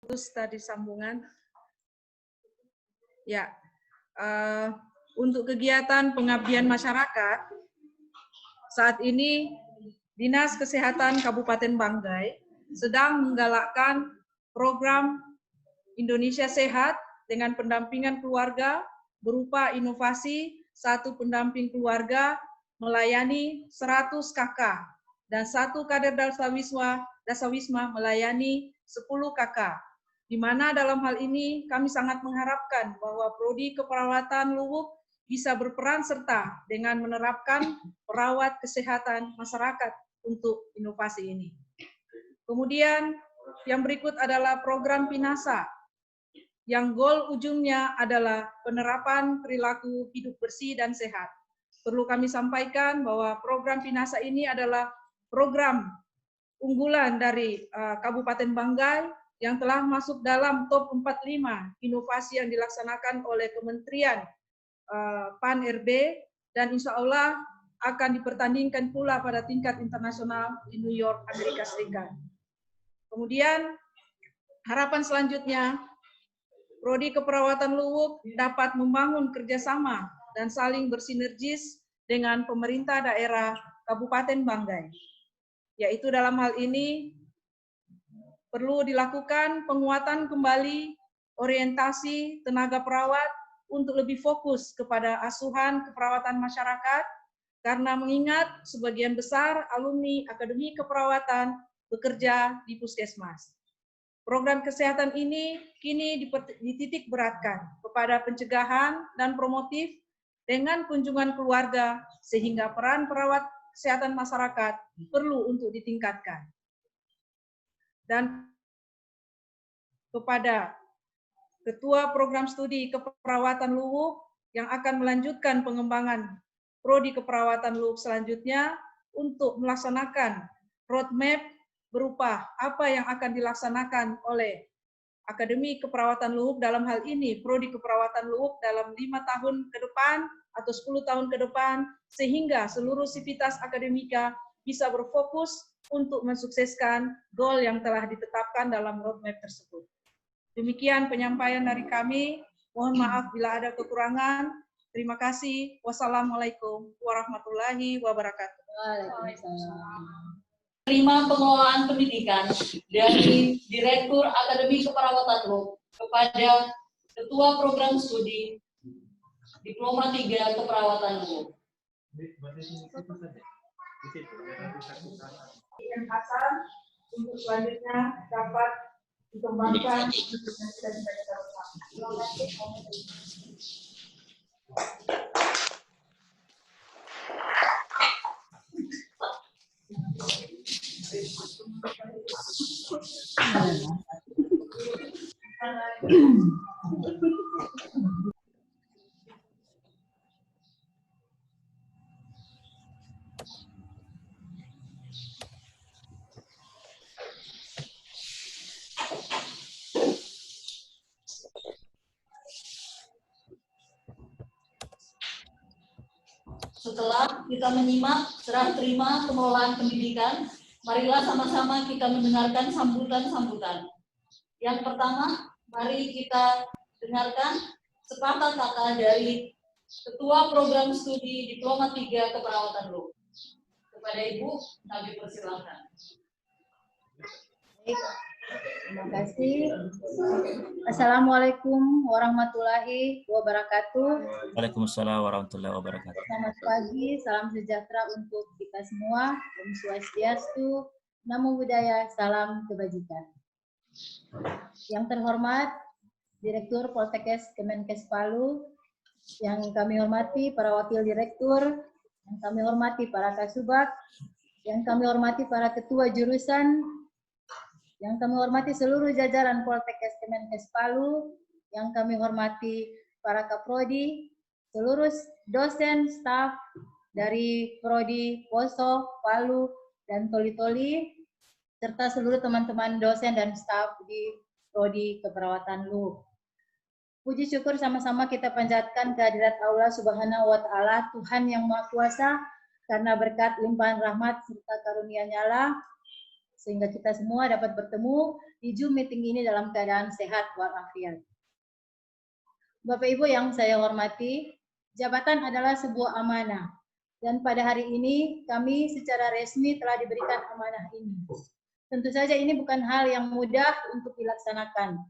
Terus tadi sambungan. Ya, untuk kegiatan pengabdian masyarakat, saat ini Dinas Kesehatan Kabupaten Banggai sedang menggalakkan program Indonesia Sehat dengan pendampingan keluarga berupa inovasi satu pendamping keluarga melayani 100 kakak dan satu kader Dasawisma melayani 10 kakak. Di mana dalam hal ini kami sangat mengharapkan bahwa Prodi Keperawatan Luwuk bisa berperan serta dengan menerapkan perawat kesehatan masyarakat untuk inovasi ini. Kemudian yang berikut adalah program Pinasa, yang goal ujungnya adalah penerapan perilaku hidup bersih dan sehat. Perlu kami sampaikan bahwa program Pinasa ini adalah program unggulan dari Kabupaten Banggai yang telah masuk dalam top 45 inovasi yang dilaksanakan oleh Kementerian PAN-RB dan insya Allah akan dipertandingkan pula pada tingkat internasional di New York, Amerika Serikat. Kemudian harapan selanjutnya, Prodi Keperawatan Luwuk dapat membangun kerjasama dan saling bersinergis dengan pemerintah daerah Kabupaten Banggai. Yaitu dalam hal ini perlu dilakukan penguatan kembali orientasi tenaga perawat untuk lebih fokus kepada asuhan keperawatan masyarakat, karena mengingat sebagian besar alumni Akademi Keperawatan bekerja di puskesmas. Program kesehatan ini kini dititik beratkan kepada pencegahan dan promotif dengan kunjungan keluarga, sehingga peran perawat kesehatan masyarakat perlu untuk ditingkatkan. Dan kepada Ketua Program Studi Keperawatan Luwuk yang akan melanjutkan pengembangan Prodi Keperawatan Luwuk selanjutnya untuk melaksanakan roadmap berupa apa yang akan dilaksanakan oleh Akademi Keperawatan Luwuk dalam hal ini Prodi Keperawatan Luwuk dalam 5 tahun ke depan atau 10 tahun ke depan, sehingga seluruh sivitas akademika bisa berfokus untuk mensukseskan goal yang telah ditetapkan dalam roadmap tersebut. Demikian penyampaian dari kami. Mohon maaf bila ada kekurangan. Terima kasih. Wassalamualaikum warahmatullahi wabarakatuh. Terima pengelolaan pendidikan dari Direktur Akademi Keperawatan Luwuk kepada Ketua Program Studi Diploma 3 Keperawatan Luwuk. Yang Hasan untuk selanjutnya dapat dikembangkan. Setelah kita menyimak serah terima pengelolaan pendidikan, marilah sama-sama kita mendengarkan sambutan-sambutan. Yang pertama, mari kita dengarkan sepatah kata dari Ketua Program Studi Diploma 3 Keperawatan Luwuk. Kepada Ibu, kami persilakan. Terima kasih. Assalamualaikum warahmatullahi wabarakatuh. Waalaikumsalam warahmatullahi wabarakatuh. Selamat pagi, salam sejahtera untuk kita semua. Om Swastiastu, Namo Buddhaya, salam kebajikan. Yang terhormat Direktur Poltekkes Kemenkes Palu, yang kami hormati para wakil direktur, yang kami hormati para kasubag, yang kami hormati para ketua jurusan, yang kami hormati seluruh jajaran Poltekkes Kemenkes Palu, yang kami hormati para kaprodi, seluruh dosen, staf dari Prodi Poso, Palu, dan Toli-Toli, serta seluruh teman-teman dosen dan staf di Prodi Keperawatan Luwuk. Puji syukur sama-sama kita panjatkan kehadirat Allah Subhanahu wa Ta'ala, Tuhan yang Maha Kuasa, karena berkat limpahan rahmat serta karunia-Nya lah, sehingga kita semua dapat bertemu di Zoom meeting ini dalam keadaan sehat walafiat. Bapak Ibu yang saya hormati, jabatan adalah sebuah amanah. Dan pada hari ini kami secara resmi telah diberikan amanah ini. Tentu saja ini bukan hal yang mudah untuk dilaksanakan.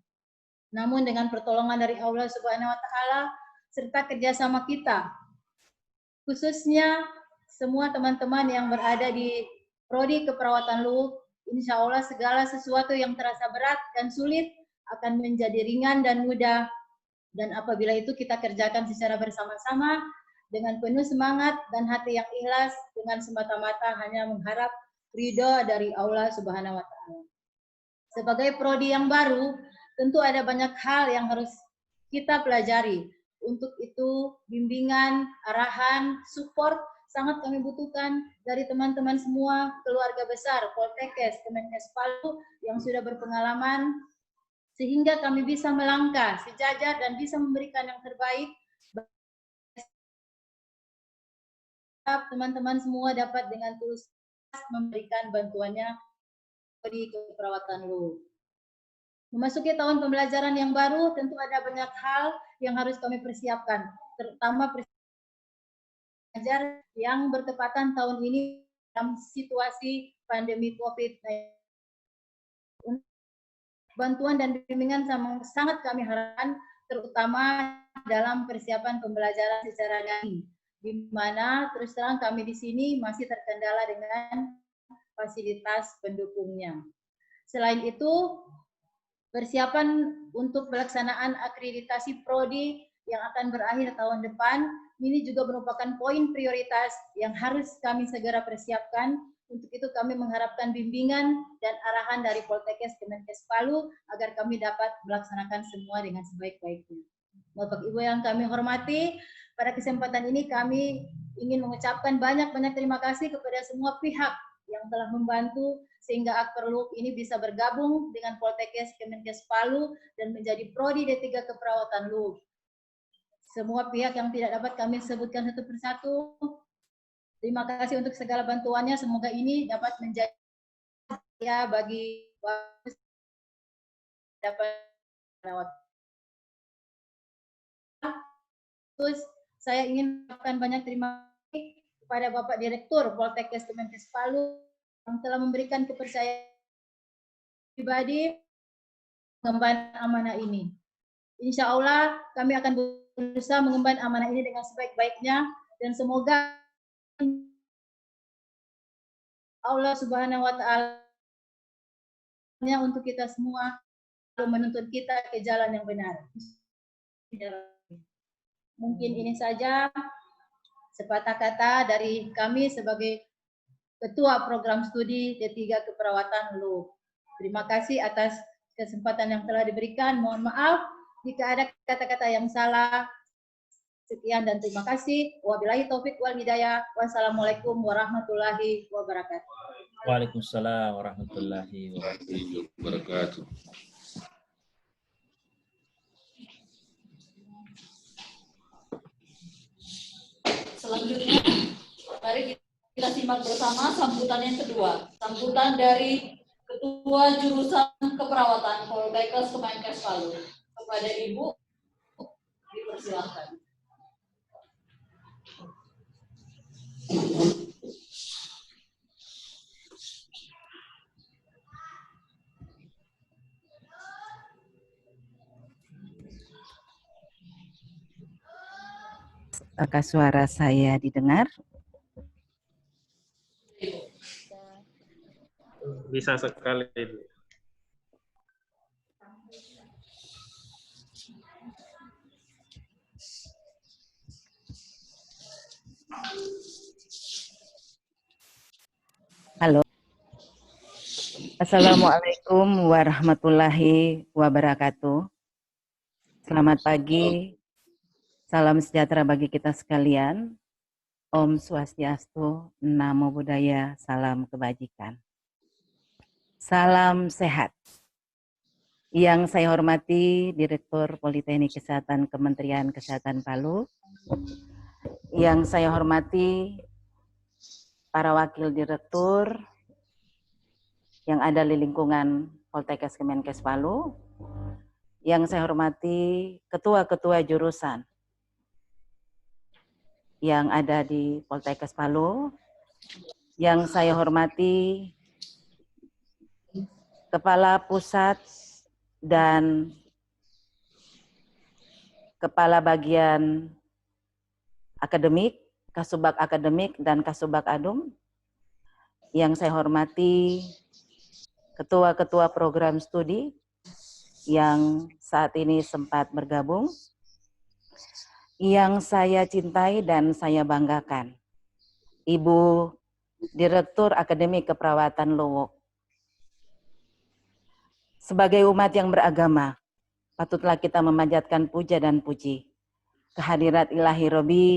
Namun dengan pertolongan dari Allah Subhanahu wa Ta'ala serta kerjasama kita, khususnya semua teman-teman yang berada di Prodi Keperawatan LUH, insya Allah segala sesuatu yang terasa berat dan sulit akan menjadi ringan dan mudah. Dan apabila itu kita kerjakan secara bersama-sama dengan penuh semangat dan hati yang ikhlas dengan semata-mata hanya mengharap ridho dari Allah Subhanahu wa Ta'ala. Sebagai prodi yang baru, tentu ada banyak hal yang harus kita pelajari. Untuk itu, bimbingan, arahan, support sangat kami butuhkan dari teman-teman semua, keluarga besar, Poltekkes, Kemenkes Palu yang sudah berpengalaman, sehingga kami bisa melangkah sejajar dan bisa memberikan yang terbaik. Teman-teman semua dapat dengan tulus memberikan bantuannya di keperawatan LUH. Memasuki tahun pembelajaran yang baru, tentu ada banyak hal yang harus kami persiapkan, terutama belajar yang bertepatan tahun ini dalam situasi pandemi COVID-19. Bantuan dan bimbingan sangat kami harapkan, terutama dalam persiapan pembelajaran secara daring, di mana terus terang kami di sini masih terkendala dengan fasilitas pendukungnya. Selain itu, persiapan untuk pelaksanaan akreditasi prodi yang akan berakhir tahun depan, ini juga merupakan poin prioritas yang harus kami segera persiapkan. Untuk itu kami mengharapkan bimbingan dan arahan dari Poltekkes Kemenkes Palu agar kami dapat melaksanakan semua dengan sebaik-baiknya. Bapak Ibu yang kami hormati, pada kesempatan ini kami ingin mengucapkan banyak-banyak terima kasih kepada semua pihak yang telah membantu sehingga Akper LUH ini bisa bergabung dengan Poltekkes Kemenkes Palu dan menjadi prodi D3 Keperawatan LUH. Semua pihak yang tidak dapat kami sebutkan satu persatu, terima kasih untuk segala bantuannya. Semoga ini dapat menjadi bagi dapat merawat. Terus saya ingin mengucapkan banyak terima kasih kepada Bapak Direktur Poltekkes Kemenkes Palu yang telah memberikan kepercayaan pribadi mengemban amanah ini. Insya Allah kami akan berusaha mengemban amanah ini dengan sebaik-baiknya dan semoga Allah Subhanahu wa Ta'ala untuk kita semua menuntun kita ke jalan yang benar. Mungkin ini saja sepatah kata dari kami sebagai Ketua Program Studi D3 Keperawatan LUH. Terima kasih atas kesempatan yang telah diberikan. Mohon maaf jika ada kata-kata yang salah. Sekian dan terima kasih. Wabillahi taufik wal hidayah. Wassalamualaikum warahmatullahi wabarakatuh. Waalaikumsalam warahmatullahi wabarakatuh. Selanjutnya, mari kita simak bersama sambutan yang kedua. Sambutan dari Ketua Jurusan Keperawatan Poltekkes Kemenkes Palu. Kepada Ibu, dipersilahkan. Apakah suara saya didengar? Bisa sekali, Ibu. Halo. Assalamualaikum warahmatullahi wabarakatuh. Selamat pagi. Salam sejahtera bagi kita sekalian. Om Swastiastu, Namo Buddhaya, salam kebajikan. Salam sehat. Yang saya hormati Direktur Politeknik Kesehatan Kementerian Kesehatan Palu. Yang saya hormati para wakil direktur yang ada di lingkungan Poltekkes Kemenkes Palu, yang saya hormati ketua-ketua jurusan yang ada di Poltekkes Palu, yang saya hormati Kepala Pusat dan Kepala Bagian Akademik, Kasubag Akademik dan Kasubag Adum, yang saya hormati ketua-ketua program studi yang saat ini sempat bergabung, yang saya cintai dan saya banggakan, Ibu Direktur Akademi Keperawatan Luwuk. Sebagai umat yang beragama, patutlah kita memanjatkan puja dan puji kehadirat ilahi Robi,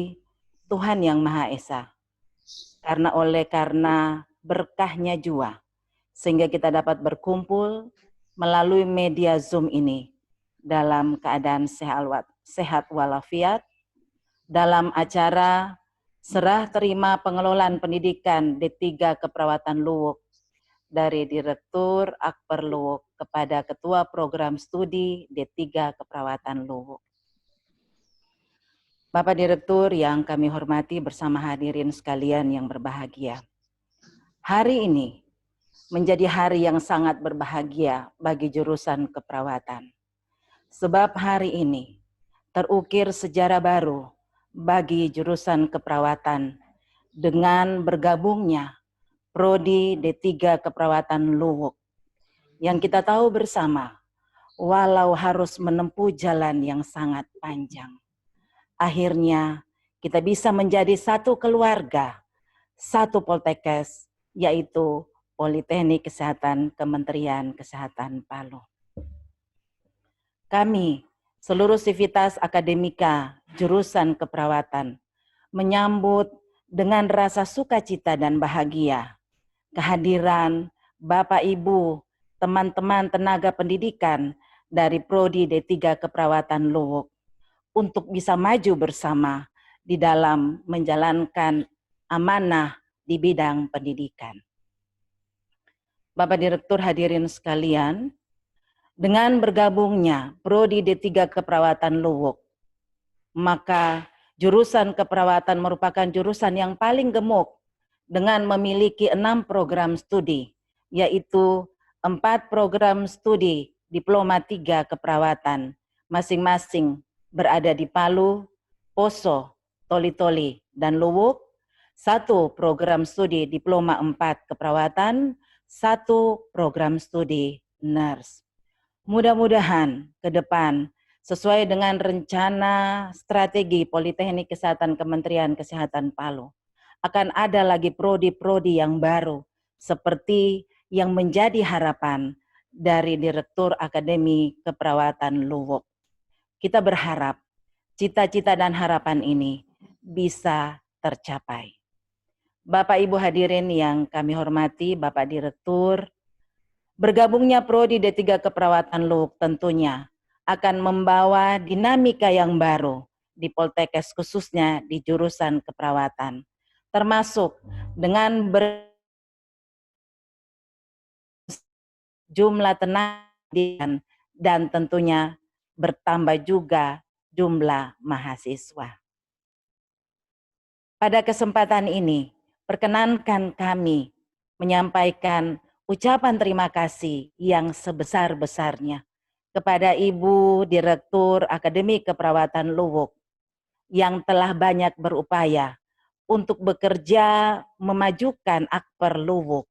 Tuhan yang Maha Esa. Karena berkahnya jua, sehingga kita dapat berkumpul melalui media Zoom ini dalam keadaan sehat walafiat, dalam acara serah terima pengelolaan pendidikan D3 Keperawatan Luwuk dari Direktur Akper Luwuk kepada Ketua Program Studi D3 Keperawatan Luwuk. Bapak Direktur yang kami hormati bersama hadirin sekalian yang berbahagia. Hari ini menjadi hari yang sangat berbahagia bagi jurusan keperawatan. Sebab hari ini terukir sejarah baru bagi jurusan keperawatan dengan bergabungnya Prodi D3 Keperawatan Luwuk. Yang kita tahu bersama, walau harus menempuh jalan yang sangat panjang, akhirnya kita bisa menjadi satu keluarga, satu Poltekkes, yaitu Politeknik Kesehatan Kementerian Kesehatan Palu. Kami, seluruh sivitas akademika jurusan keperawatan, menyambut dengan rasa sukacita dan bahagia kehadiran Bapak Ibu, teman-teman tenaga pendidikan dari Prodi D3 Keperawatan Luwuk untuk bisa maju bersama di dalam menjalankan amanah di bidang pendidikan. Bapak Direktur, hadirin sekalian, dengan bergabungnya Prodi D3 Keperawatan Luwuk, maka jurusan keperawatan merupakan jurusan yang paling gemuk dengan memiliki 6 program studi, yaitu 4 program studi Diploma 3 Keperawatan, masing-masing berada di Palu, Poso, Toli-Toli, dan Luwuk, 1 program studi Diploma 4 Keperawatan, 1 program studi nurse. Mudah-mudahan ke depan sesuai dengan rencana strategi Politeknik Kesehatan Kementerian Kesehatan Palu, akan ada lagi prodi-prodi yang baru seperti yang menjadi harapan dari Direktur Akademi Keperawatan Luwuk. Kita berharap cita-cita dan harapan ini bisa tercapai. Bapak Ibu hadirin yang kami hormati, Bapak Direktur, bergabungnya Prodi D3 Keperawatan Luwuk tentunya akan membawa dinamika yang baru di Poltekkes, khususnya di jurusan keperawatan, termasuk dengan jumlah tenaga dan tentunya bertambah juga jumlah mahasiswa. Pada kesempatan ini, perkenankan kami menyampaikan ucapan terima kasih yang sebesar-besarnya kepada Ibu Direktur Akademi Keperawatan Luwuk yang telah banyak berupaya untuk bekerja memajukan Akper Luwuk.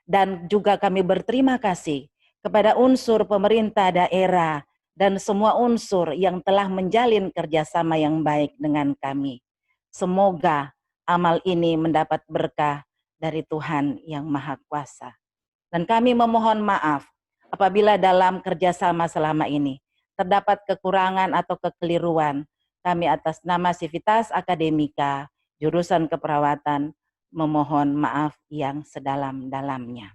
Dan juga kami berterima kasih kepada unsur pemerintah daerah dan semua unsur yang telah menjalin kerjasama yang baik dengan kami. Semoga amal ini mendapat berkah dari Tuhan yang Maha Kuasa. Dan kami memohon maaf apabila dalam kerjasama selama ini terdapat kekurangan atau kekeliruan. Kami atas nama Sivitas Akademika jurusan keperawatan memohon maaf yang sedalam-dalamnya.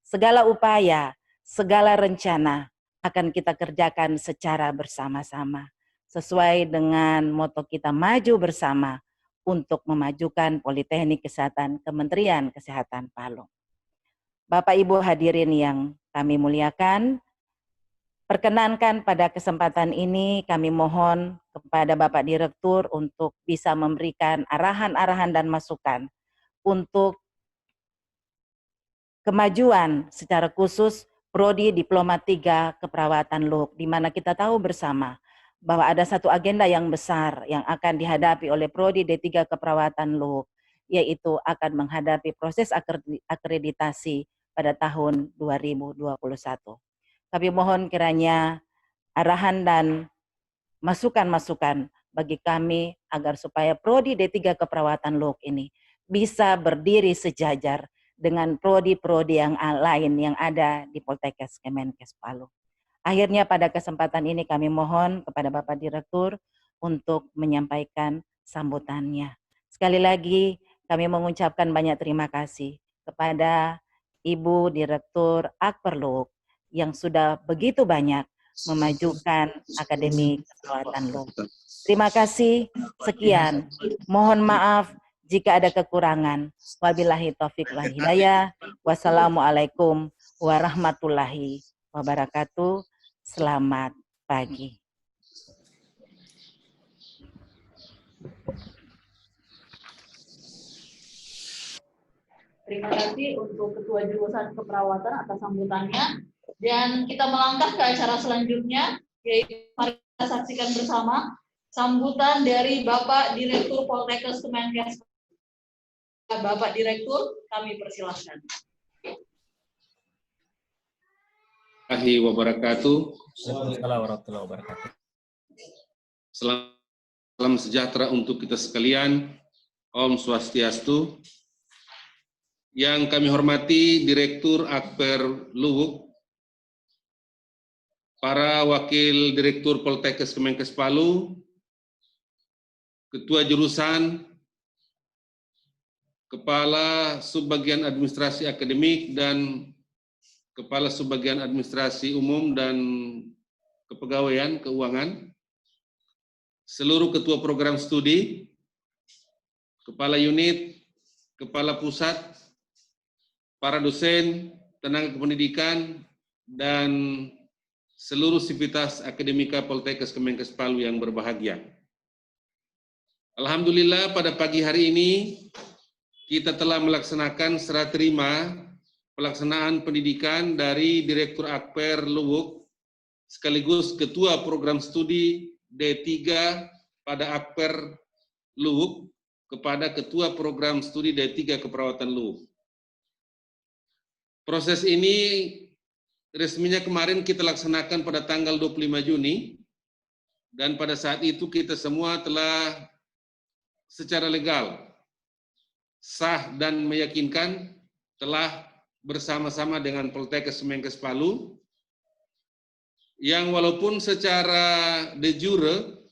Segala upaya, segala rencana akan kita kerjakan secara bersama-sama sesuai dengan moto kita maju bersama untuk memajukan Politeknik Kesehatan Kementerian Kesehatan Palu. Bapak Ibu hadirin yang kami muliakan, perkenankan pada kesempatan ini kami mohon kepada Bapak Direktur untuk bisa memberikan arahan-arahan dan masukan untuk kemajuan secara khusus Prodi Diploma 3 Keperawatan LUHUK, di mana kita tahu bersama bahwa ada satu agenda yang besar yang akan dihadapi oleh Prodi D3 Keperawatan LUHUK, yaitu akan menghadapi proses akreditasi pada tahun 2021. Kami mohon kiranya arahan dan masukan-masukan bagi kami agar supaya Prodi D3 Keperawatan LUHUK ini bisa berdiri sejajar dengan prodi-prodi yang lain yang ada di Poltekkes Kemenkes Palu. Akhirnya pada kesempatan ini kami mohon kepada Bapak Direktur untuk menyampaikan sambutannya. Sekali lagi kami mengucapkan banyak terima kasih kepada Ibu Direktur Akper LUHUK yang sudah begitu banyak memajukan Akademi Keperawatan LUHUK. Terima kasih, sekian. Mohon maaf jika ada kekurangan. Wabillahi taufiq wal hidayah. Wassalamualaikum warahmatullahi wabarakatuh. Selamat pagi. Terima kasih untuk Ketua Jurusan Keperawatan atas sambutannya. Dan kita melangkah ke acara selanjutnya, yaitu mari kita saksikan bersama sambutan dari Bapak Direktur Poltekkes Kemenkes. Bapak Direktur, kami persilahkan. Warahmatullahi wabarakatuh. Waalaikumsalam warahmatullahi wabarakatuh. Salam sejahtera untuk kita sekalian. Om Swastiastu. Yang kami hormati Direktur Akper LUHUK, para Wakil Direktur Poltekkes Kemenkes Palu, Ketua Jurusan, Kepala Subbagian Administrasi Akademik, dan Kepala Subbagian Administrasi Umum dan Kepegawaian Keuangan, seluruh Ketua Program Studi, Kepala Unit, Kepala Pusat, para dosen, tenaga kependidikan, dan seluruh sivitas akademika Poltekkes Kemenkes Palu yang berbahagia. Alhamdulillah pada pagi hari ini kita telah melaksanakan serah terima pelaksanaan pendidikan dari Direktur Akper LUHUK sekaligus Ketua Program Studi D3 pada Akper LUHUK kepada Ketua Program Studi D3 Keperawatan LUHUK. Proses ini resminya kemarin kita laksanakan pada tanggal 25 Juni, dan pada saat itu kita semua telah secara legal, sah dan meyakinkan telah bersama-sama dengan Poltekkes Kemenkes Palu, yang walaupun secara de jure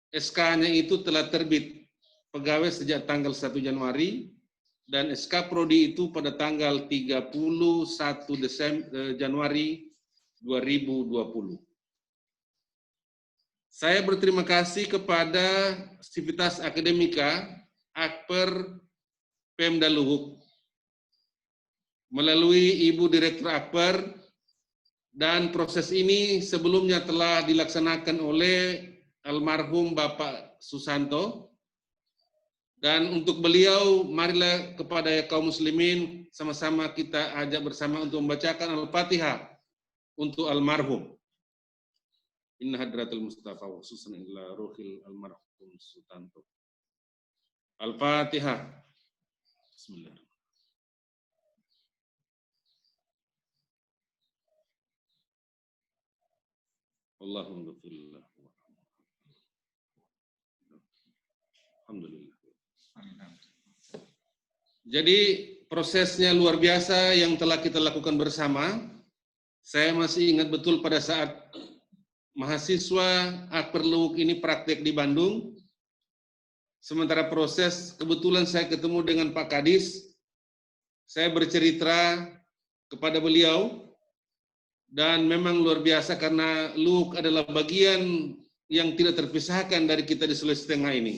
SK-nya itu telah terbit pegawai sejak tanggal 1 Januari, dan SK Prodi itu pada tanggal 31 Januari 2020. Saya berterima kasih kepada sivitas akademika Akper Pemda LUHUK melalui Ibu Direktur Akper, dan proses ini sebelumnya telah dilaksanakan oleh almarhum Bapak Susanto. Dan untuk beliau, marilah kepada kaum muslimin sama-sama kita ajak bersama untuk membacakan Al-Fatihah untuk almarhum. Inna hadratul Mustafa wa khususan ila ruhil almarhum Sutanto. Al-Fatihah. Bismillah. Allahumma ghafirlah. Alhamdulillah. Jadi prosesnya luar biasa yang telah kita lakukan bersama. Saya masih ingat betul pada saat mahasiswa Akper LUHUK ini praktek di Bandung. Sementara proses, kebetulan saya ketemu dengan Pak Kadis. Saya bercerita kepada beliau, dan memang luar biasa karena LUHUK adalah bagian yang tidak terpisahkan dari kita di Sulawesi Tengah ini.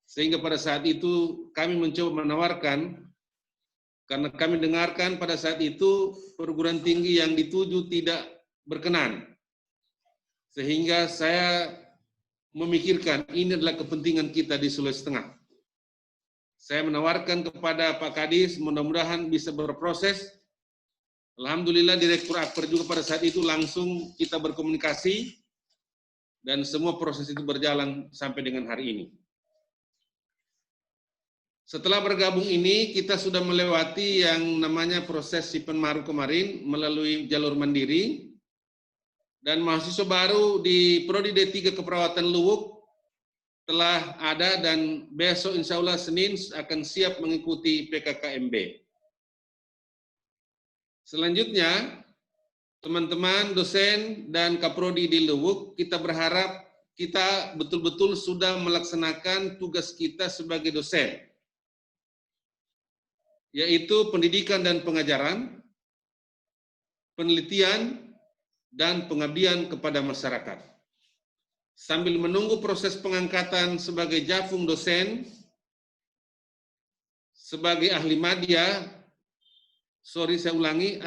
Sehingga pada saat itu kami mencoba menawarkan Karena kami dengarkan pada saat itu perguruan tinggi yang dituju tidak berkenan. Sehingga saya memikirkan ini adalah kepentingan kita di Sulawesi Tengah. Saya menawarkan kepada Pak Kadis, mudah-mudahan bisa berproses. Alhamdulillah Direktur Akper juga pada saat itu langsung kita berkomunikasi dan semua proses itu berjalan sampai dengan hari ini. Setelah bergabung ini, kita sudah melewati yang namanya proses Sipenmaru kemarin melalui jalur mandiri, dan mahasiswa baru di Prodi D3 Keperawatan Luwuk telah ada dan besok insya Allah Senin akan siap mengikuti PKKMB. Selanjutnya, teman-teman dosen dan Kaprodi di Luwuk, kita berharap kita betul-betul sudah melaksanakan tugas kita sebagai dosen, yaitu pendidikan dan pengajaran, penelitian, dan pengabdian kepada masyarakat. Sambil menunggu proses pengangkatan sebagai jafung dosen, sebagai ahli madya,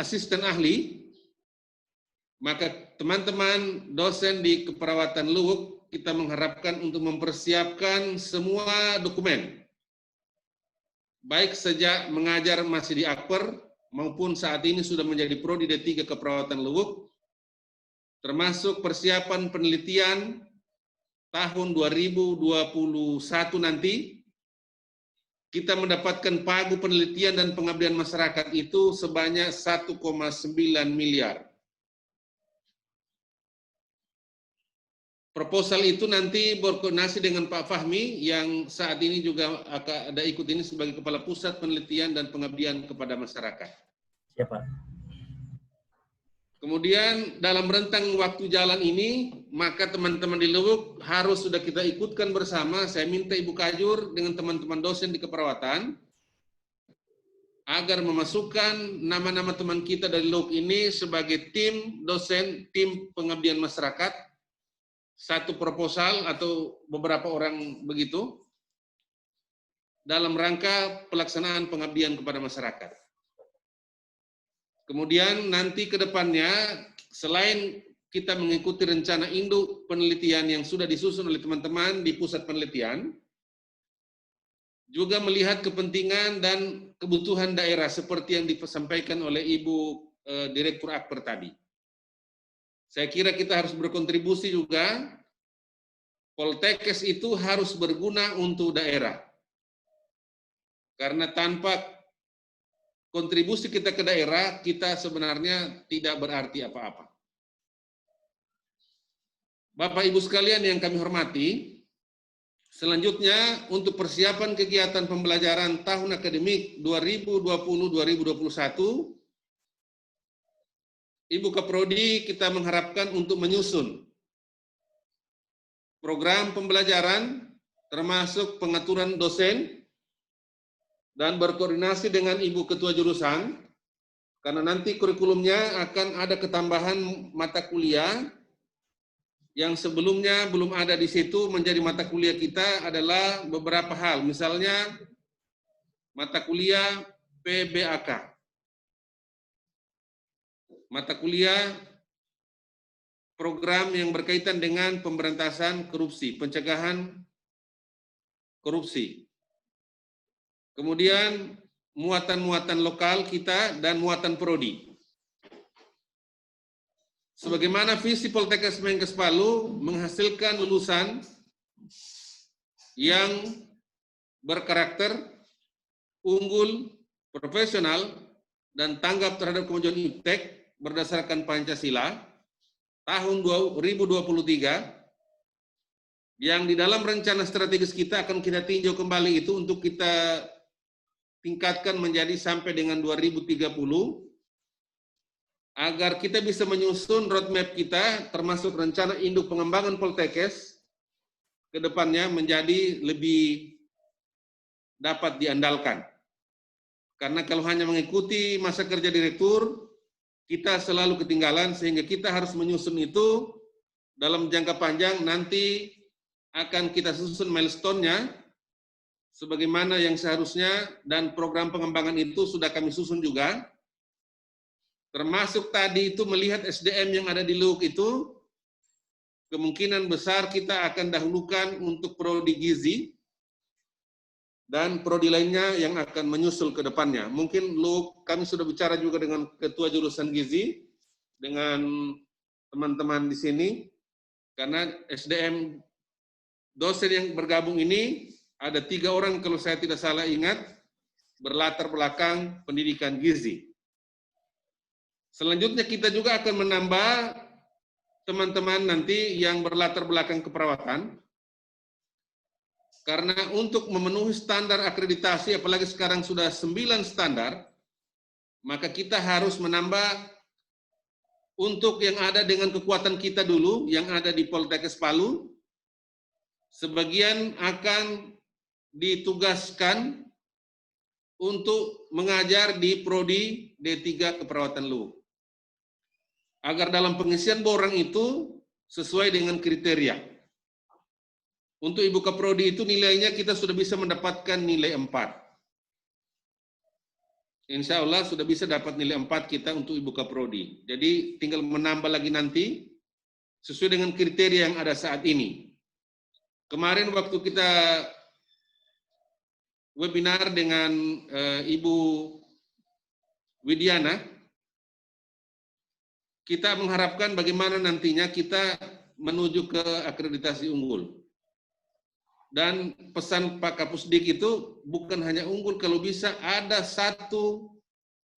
asisten ahli, maka teman-teman dosen di Keperawatan Luwuk, kita mengharapkan untuk mempersiapkan semua dokumen, baik sejak mengajar masih di Akper maupun saat ini sudah menjadi Prodi D3 Keperawatan Luwuk, termasuk persiapan penelitian tahun 2021 nanti, kita mendapatkan pagu penelitian dan pengabdian masyarakat itu sebanyak 1,9 miliar. Proposal itu nanti berkoordinasi dengan Pak Fahmi yang saat ini juga akan ada ikut ini sebagai Kepala Pusat Penelitian dan Pengabdian kepada Masyarakat. Siapa? Kemudian dalam rentang waktu jalan ini, maka teman-teman di Luwuk harus sudah kita ikutkan bersama. Saya minta Ibu Kajur dengan teman-teman dosen di keperawatan agar memasukkan nama-nama teman kita dari Luwuk ini sebagai tim dosen, tim pengabdian masyarakat, satu proposal atau beberapa orang begitu, dalam rangka pelaksanaan pengabdian kepada masyarakat. Kemudian nanti ke depannya, selain kita mengikuti rencana induk penelitian yang sudah disusun oleh teman-teman di pusat penelitian, juga melihat kepentingan dan kebutuhan daerah seperti yang disampaikan oleh Ibu Direktur Akper tadi. Saya kira kita harus berkontribusi juga, Poltekkes itu harus berguna untuk daerah. Karena tanpa kontribusi kita ke daerah, kita sebenarnya tidak berarti apa-apa. Bapak Ibu sekalian yang kami hormati, selanjutnya untuk persiapan kegiatan pembelajaran tahun akademik 2020-2021, Ibu Kaprodi kita mengharapkan untuk menyusun program pembelajaran termasuk pengaturan dosen dan berkoordinasi dengan Ibu Ketua Jurusan, karena nanti kurikulumnya akan ada ketambahan mata kuliah yang sebelumnya belum ada di situ. Menjadi mata kuliah kita adalah beberapa hal, misalnya mata kuliah PBAK, mata kuliah program yang berkaitan dengan pemberantasan korupsi, pencegahan korupsi. Kemudian muatan-muatan lokal kita dan muatan prodi. Sebagaimana visi Poltekkes Menkes Palu menghasilkan lulusan yang berkarakter, unggul, profesional, dan tanggap terhadap kemajuan iptek berdasarkan Pancasila tahun 2023, yang di dalam rencana strategis kita akan kita tinjau kembali itu untuk kita tingkatkan menjadi sampai dengan 2030, agar kita bisa menyusun roadmap kita termasuk rencana induk pengembangan Poltekkes ke depannya menjadi lebih dapat diandalkan. Karena kalau hanya mengikuti masa kerja direktur, kita selalu ketinggalan, sehingga kita harus menyusun itu dalam jangka panjang. Nanti akan kita susun milestone-nya sebagaimana yang seharusnya, dan program pengembangan itu sudah kami susun juga. Termasuk tadi itu melihat SDM yang ada di LUK itu, kemungkinan besar kita akan dahulukan untuk prodi gizi, dan prodi lainnya yang akan menyusul ke depannya. Mungkin LUK, kami sudah bicara juga dengan ketua jurusan gizi, dengan teman-teman di sini, karena SDM dosen yang bergabung ini ada 3 orang kalau saya tidak salah ingat, berlatar belakang pendidikan gizi. Selanjutnya kita juga akan menambah teman-teman nanti yang berlatar belakang keperawatan, karena untuk memenuhi standar akreditasi, apalagi sekarang sudah 9 standar, maka kita harus menambah untuk yang ada dengan kekuatan kita dulu, yang ada di Poltekkes Palu, sebagian akan ditugaskan untuk mengajar di Prodi D3 Keperawatan LUK. Agar dalam pengisian borang itu sesuai dengan kriteria. Untuk Ibu Kaprodi itu nilainya kita sudah bisa mendapatkan nilai 4. Insya Allah sudah bisa dapat nilai 4 kita untuk Ibu Kaprodi. Jadi tinggal menambah lagi nanti sesuai dengan kriteria yang ada saat ini. Kemarin waktu kita webinar dengan Ibu Widiana, kita mengharapkan bagaimana nantinya kita menuju ke akreditasi unggul. Dan pesan Pak Kapusdik itu bukan hanya unggul, kalau bisa ada 1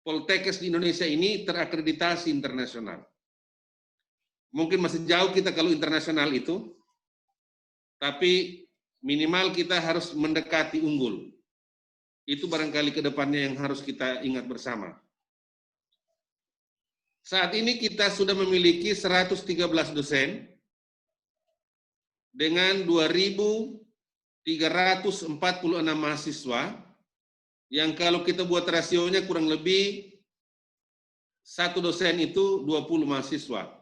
Poltekkes di Indonesia ini terakreditasi internasional. Mungkin masih jauh kita kalau internasional itu, tapi minimal kita harus mendekati unggul. Itu barangkali ke depannya yang harus kita ingat bersama. Saat ini kita sudah memiliki 113 dosen dengan 2.346 mahasiswa, yang kalau kita buat rasionya kurang lebih 1 dosen itu 20 mahasiswa.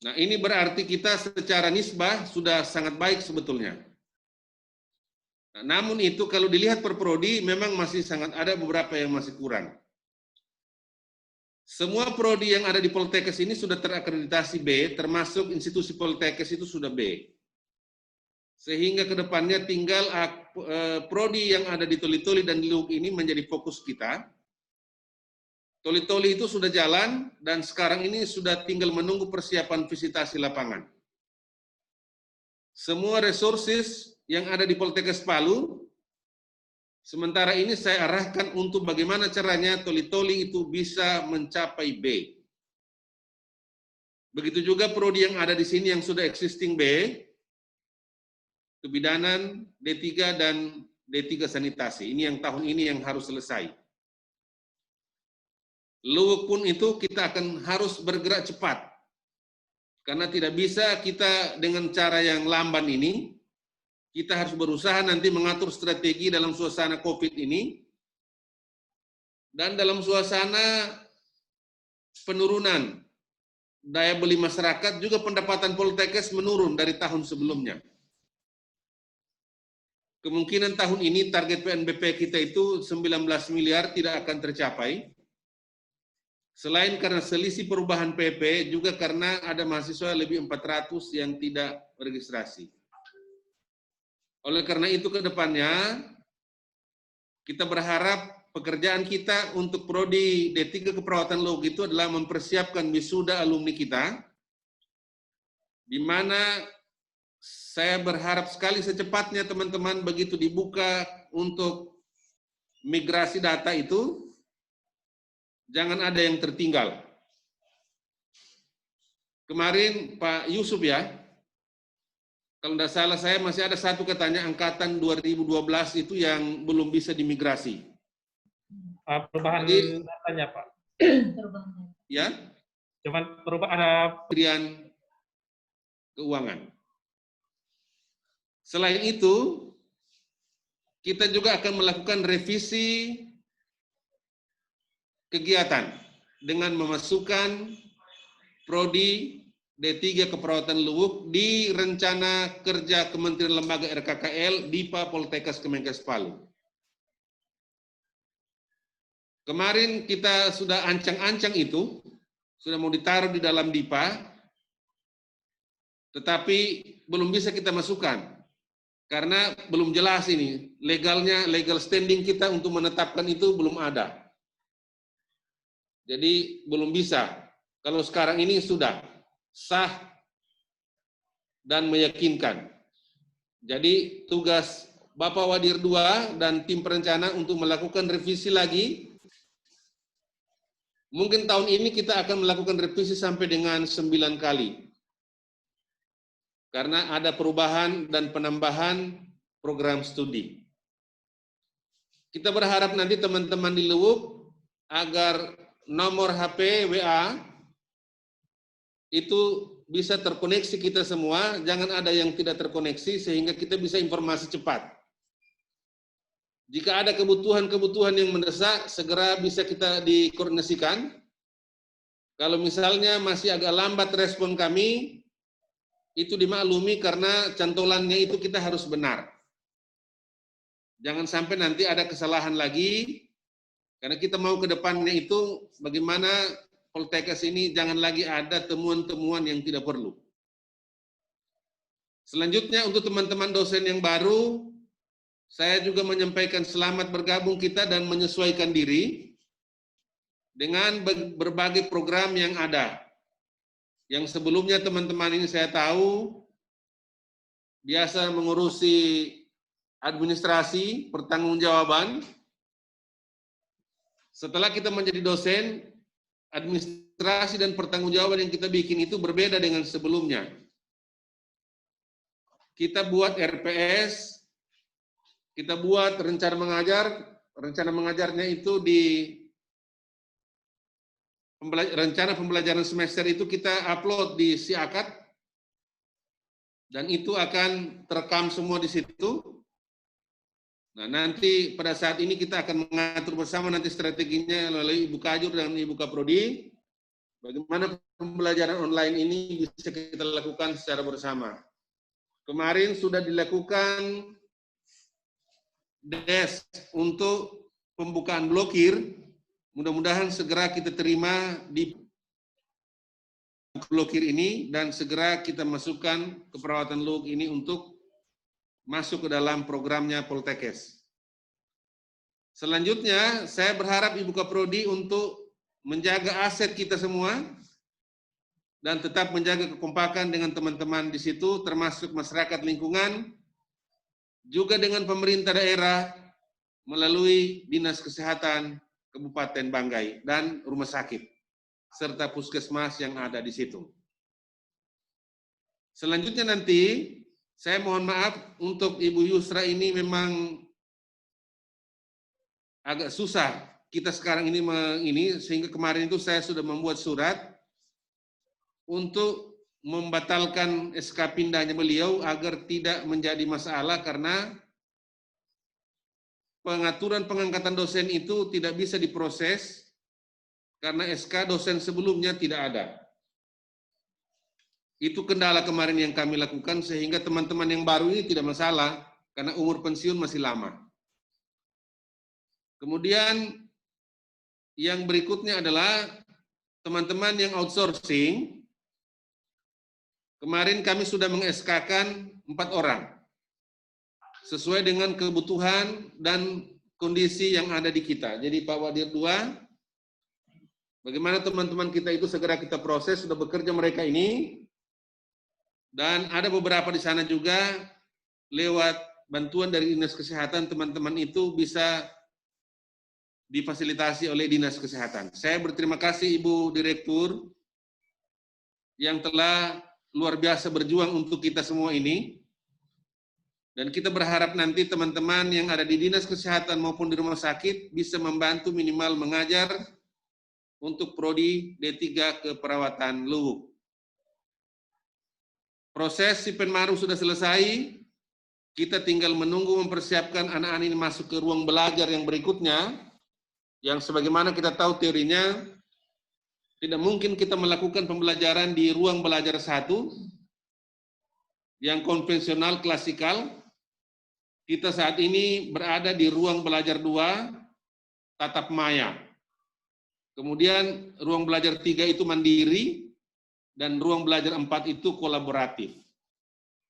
Nah, ini berarti kita secara nisbah sudah sangat baik sebetulnya. Nah, namun itu kalau dilihat per prodi memang masih sangat ada beberapa yang masih kurang. Semua prodi yang ada di Poltekkes ini sudah terakreditasi B, termasuk institusi Poltekkes itu sudah B. Sehingga ke depannya tinggal prodi yang ada di Toli-Toli dan di LUK ini menjadi fokus kita. Toli-Toli itu sudah jalan dan sekarang ini sudah tinggal menunggu persiapan visitasi lapangan. Semua resources yang ada di Poltekkes Palu, sementara ini saya arahkan untuk bagaimana caranya Toli-Toli itu bisa mencapai B. Begitu juga prodi yang ada di sini yang sudah existing B, kebidanan, D3 dan D3 sanitasi. Ini yang tahun ini yang harus selesai. LUK pun itu kita akan harus bergerak cepat. Karena tidak bisa kita dengan cara yang lamban ini, kita harus berusaha nanti mengatur strategi dalam suasana COVID ini, dan dalam suasana penurunan daya beli masyarakat, juga pendapatan Poltekkes menurun dari tahun sebelumnya. Kemungkinan tahun ini target PNBP kita itu 19 miliar tidak akan tercapai. Selain karena selisih perubahan PP, juga karena ada mahasiswa lebih 400 yang tidak registrasi. Oleh karena itu ke depannya, kita berharap pekerjaan kita untuk prodi D3 Keperawatan LUK itu adalah mempersiapkan wisuda alumni kita, di mana saya berharap sekali secepatnya teman-teman begitu dibuka untuk migrasi data itu, jangan ada yang tertinggal. Kemarin Pak Yusuf ya, kalau tidak salah saya masih ada satu katanya angkatan 2012 itu yang belum bisa dimigrasi. Perubahan Jadi, datanya Pak. Ya, Cuman perubahan Kementerian Keuangan. Selain itu, kita juga akan melakukan revisi kegiatan dengan memasukkan prodi D3 Keperawatan Luwuk di Rencana Kerja Kementerian Lembaga RKKL DIPA Poltekkes Kemenkes Palu. Kemarin kita sudah ancang-ancang itu, sudah mau ditaruh di dalam DIPA, tetapi belum bisa kita masukkan. Karena belum jelas ini, legal standing kita untuk menetapkan itu belum ada. Jadi belum bisa. Kalau sekarang ini sudah sah dan meyakinkan. Jadi tugas Bapak Wadir 2 dan tim perencana untuk melakukan revisi lagi. Mungkin tahun ini kita akan melakukan revisi sampai dengan 9 kali. Karena ada perubahan dan penambahan program studi. Kita berharap nanti teman-teman di Luwuk agar nomor HP WA itu bisa terkoneksi kita semua, jangan ada yang tidak terkoneksi sehingga kita bisa informasi cepat. Jika ada kebutuhan-kebutuhan yang mendesak, segera bisa kita dikoordinasikan. Kalau misalnya masih agak lambat respon kami, itu dimaklumi karena cantolannya itu kita harus benar. Jangan sampai nanti ada kesalahan lagi, karena kita mau ke depannya itu bagaimana Poltekkes ini jangan lagi ada temuan-temuan yang tidak perlu. Selanjutnya untuk teman-teman dosen yang baru, saya juga menyampaikan selamat bergabung kita dan menyesuaikan diri dengan berbagai program yang ada. Yang sebelumnya teman-teman ini saya tahu biasa mengurusi administrasi, pertanggungjawaban. Setelah kita menjadi dosen, administrasi dan pertanggungjawaban yang kita bikin itu berbeda dengan sebelumnya. Kita buat RPS, kita buat rencana mengajarnya itu di rencana pembelajaran semester itu kita upload di Siakat, dan itu akan terekam semua di situ. Nah, nanti pada saat ini kita akan mengatur bersama nanti strateginya melalui Ibu Kajur dan Ibu Kaprodi, bagaimana pembelajaran online ini bisa kita lakukan secara bersama. Kemarin sudah dilakukan desk untuk pembukaan blokir, mudah-mudahan segera kita terima di blokir ini dan segera kita masukkan keperawatan Luwuk ini untuk masuk ke dalam programnya Poltekkes. Selanjutnya, saya berharap Ibu Kaprodi untuk menjaga aset kita semua dan tetap menjaga kekompakan dengan teman-teman di situ, termasuk masyarakat lingkungan, juga dengan pemerintah daerah melalui Dinas Kesehatan Kabupaten Banggai dan rumah sakit, serta puskesmas yang ada di situ. Selanjutnya nanti, saya mohon maaf untuk Ibu Yusra ini memang agak susah. Kita sekarang ini sehingga kemarin itu saya sudah membuat surat untuk membatalkan SK pindahnya beliau agar tidak menjadi masalah karena pengaturan pengangkatan dosen itu tidak bisa diproses karena SK dosen sebelumnya tidak ada. Itu kendala kemarin yang kami lakukan sehingga teman-teman yang baru ini tidak masalah karena umur pensiun masih lama. Kemudian yang berikutnya adalah teman-teman yang outsourcing. Kemarin kami sudah meng-SK-kan 4 orang. Sesuai dengan kebutuhan dan kondisi yang ada di kita. Jadi Pak Wadir 2, bagaimana teman-teman kita itu segera kita proses, sudah bekerja mereka ini. Dan ada beberapa di sana juga lewat bantuan dari Dinas Kesehatan, teman-teman itu bisa difasilitasi oleh Dinas Kesehatan. Saya berterima kasih Ibu Direktur yang telah luar biasa berjuang untuk kita semua ini. Dan kita berharap nanti teman-teman yang ada di Dinas Kesehatan maupun di rumah sakit bisa membantu minimal mengajar untuk Prodi D3 Keperawatan Luwuk. Proses si Penmaru sudah selesai, kita tinggal menunggu mempersiapkan anak-anak ini masuk ke ruang belajar yang berikutnya, yang sebagaimana kita tahu teorinya, Tidak mungkin kita melakukan pembelajaran di ruang belajar 1 yang konvensional klasikal. Kita saat ini berada di ruang belajar 2 tatap maya. Kemudian ruang belajar 3 itu mandiri dan ruang belajar 4 itu kolaboratif.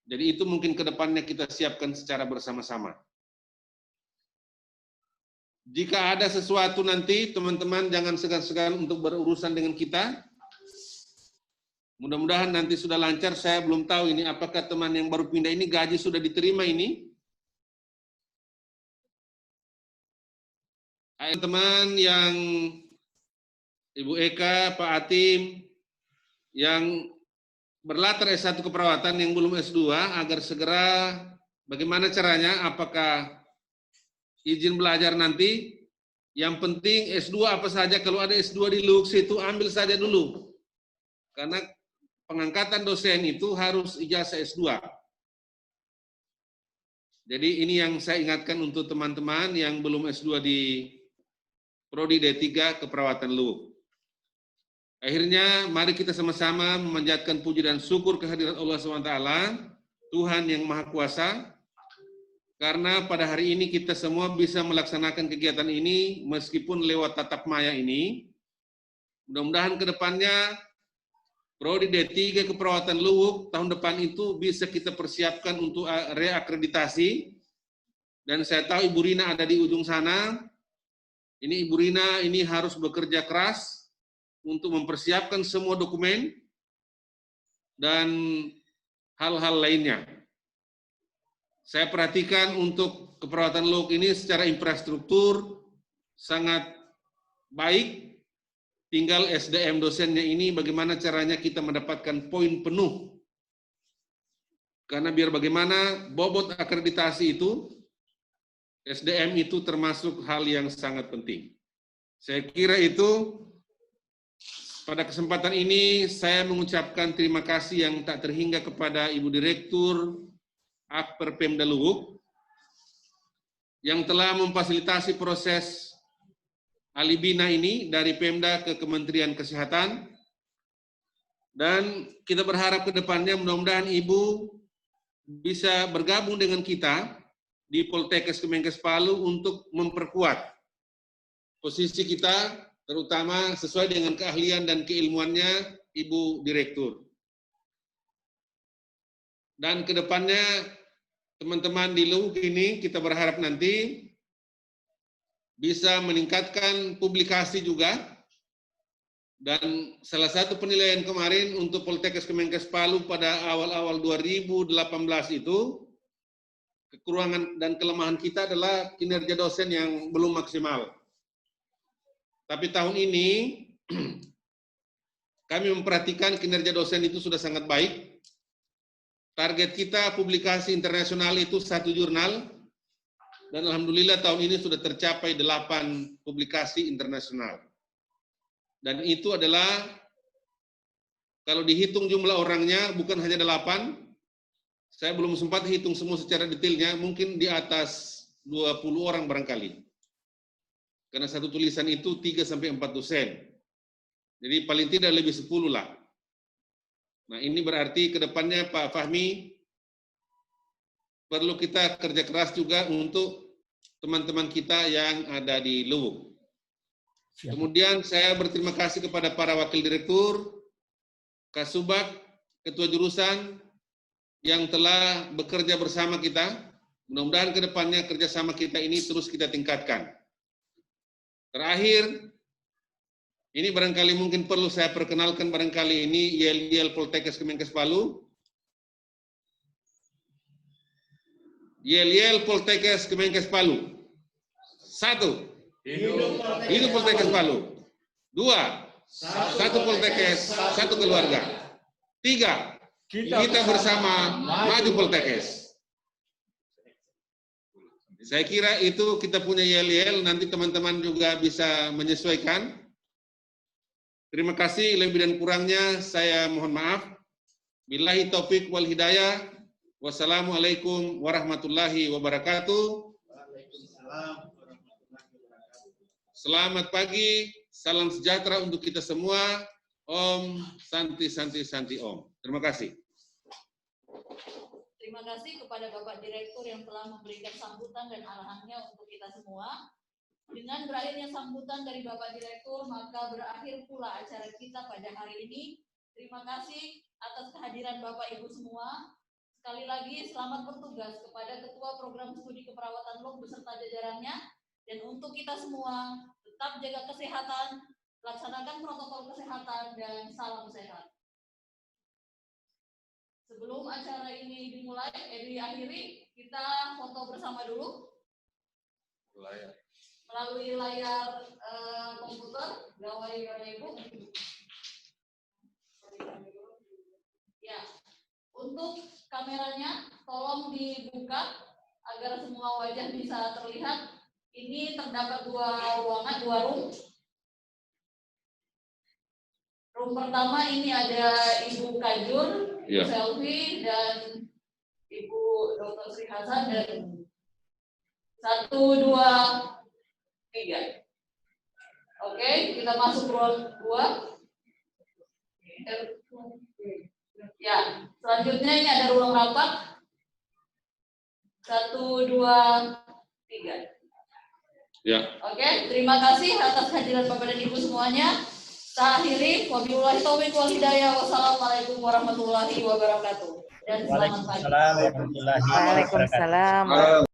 Jadi itu mungkin ke depannya kita siapkan secara bersama-sama. Jika ada sesuatu nanti, teman-teman jangan segan-segan untuk berurusan dengan kita. Mudah-mudahan nanti sudah lancar. Saya belum tahu ini apakah teman yang baru pindah ini gaji sudah diterima ini. Teman yang Ibu Eka, Pak Atim, yang berlatar S1 keperawatan yang belum S2, agar segera bagaimana caranya, apakah izin belajar nanti, yang penting S2 apa saja, kalau ada S2 di LUX itu ambil saja dulu. Karena pengangkatan dosen itu harus ijazah S2. Jadi ini yang saya ingatkan untuk teman-teman yang belum S2 di Prodi D3 Keperawatan LUX. Akhirnya mari kita sama-sama memanjatkan puji dan syukur kehadirat Allah SWT, Tuhan yang Maha Kuasa, karena pada hari ini kita semua bisa melaksanakan kegiatan ini meskipun lewat tatap maya ini. Mudah-mudahan ke depannya Prodi D3 Keperawatan LUX tahun depan itu bisa kita persiapkan untuk reakreditasi. Dan saya tahu Ibu Rina ada di ujung sana. Ini Ibu Rina ini harus bekerja keras untuk mempersiapkan semua dokumen dan hal-hal lainnya. Saya perhatikan untuk keperawatan LUX ini secara infrastruktur sangat baik. Tinggal SDM dosennya ini bagaimana caranya kita mendapatkan poin penuh. Karena biar bagaimana bobot akreditasi itu, SDM itu termasuk hal yang sangat penting. Saya kira itu pada kesempatan ini saya mengucapkan terima kasih yang tak terhingga kepada Ibu Direktur Akper Pemda LUX yang telah memfasilitasi proses alibina ini dari Pemda ke Kementerian Kesehatan, dan kita berharap ke depannya mudah-mudahan Ibu bisa bergabung dengan kita di Poltekkes Kemenkes Palu untuk memperkuat posisi kita, terutama sesuai dengan keahlian dan keilmuannya Ibu Direktur. Dan ke depannya teman-teman di LUX ini kita berharap nanti bisa meningkatkan publikasi juga. Dan salah satu penilaian kemarin untuk Poltekkes Kemenkes Palu pada awal-awal 2018 itu, kekurangan dan kelemahan kita adalah kinerja dosen yang belum maksimal. Tapi tahun ini kami memperhatikan kinerja dosen itu sudah sangat baik. Target kita publikasi internasional itu 1 jurnal, dan alhamdulillah tahun ini sudah tercapai 8 publikasi internasional. Dan itu adalah, kalau dihitung jumlah orangnya, bukan hanya 8, saya belum sempat hitung semua secara detailnya, mungkin di atas 20 orang barangkali. Karena satu tulisan itu 3-4 dosen. Jadi paling tidak lebih 10 lah. Nah ini berarti ke depannya Pak Fahmi, perlu kita kerja keras juga untuk teman-teman kita yang ada di LUX. Kemudian saya berterima kasih kepada para wakil direktur, Kasubag, ketua jurusan yang telah bekerja bersama kita. Mudah-mudahan ke depannya kerjasama kita ini terus kita tingkatkan. Terakhir, ini barangkali mungkin perlu saya perkenalkan barangkali ini YL Poltekkes Kemenkes Palu. YL Poltekkes Kemenkes Palu. 1. Hidup Poltekkes Palu. 2. 1 Poltekkes, 1 keluarga. 3. Kita bersama maju Poltekkes. Saya kira itu kita punya YL, nanti teman-teman juga bisa menyesuaikan. Terima kasih, lebih dan kurangnya saya mohon maaf. Billahi taufik wal hidayah. Wassalamualaikum warahmatullahi wabarakatuh. Selamat pagi, salam sejahtera untuk kita semua. Om Santi Santi Santi Om. Terima kasih. Terima kasih kepada Bapak Direktur yang telah memberikan sambutan dan arahannya untuk kita semua. Dengan berakhirnya sambutan dari Bapak Direktur, maka berakhir pula acara kita pada hari ini. Terima kasih atas kehadiran Bapak Ibu semua. Sekali lagi selamat bertugas kepada Ketua Program Studi Keperawatan LOK beserta jajarannya. Dan untuk kita semua, tetap jaga kesehatan, laksanakan protokol kesehatan, dan salam sehat. Sebelum acara ini diakhiri, kita foto bersama dulu. Melalui layar komputer, gawai Bapak Ibu. Ya, untuk kameranya tolong dibuka agar semua wajah bisa terlihat. Ini terdapat dua ruangan, dua room. Room pertama ini ada Ibu Kajur, Ibu Selvi, dan Ibu Dr. Sri Hasan, dan 1, 2, 3. Oke, kita masuk ruang 2. Ya, selanjutnya ini ada ruang rapat. 1, 2, 3. Ya. Oke, terima kasih atas kehadiran Bapak dan Ibu semuanya. Saya akhiri, wabillahi taufiq wal hidayah. Wassalamualaikum warahmatullahi wabarakatuh. Dan selamat pagi. Waalaikumsalam warahmatullahi wabarakatuh. Waalaikumsalam.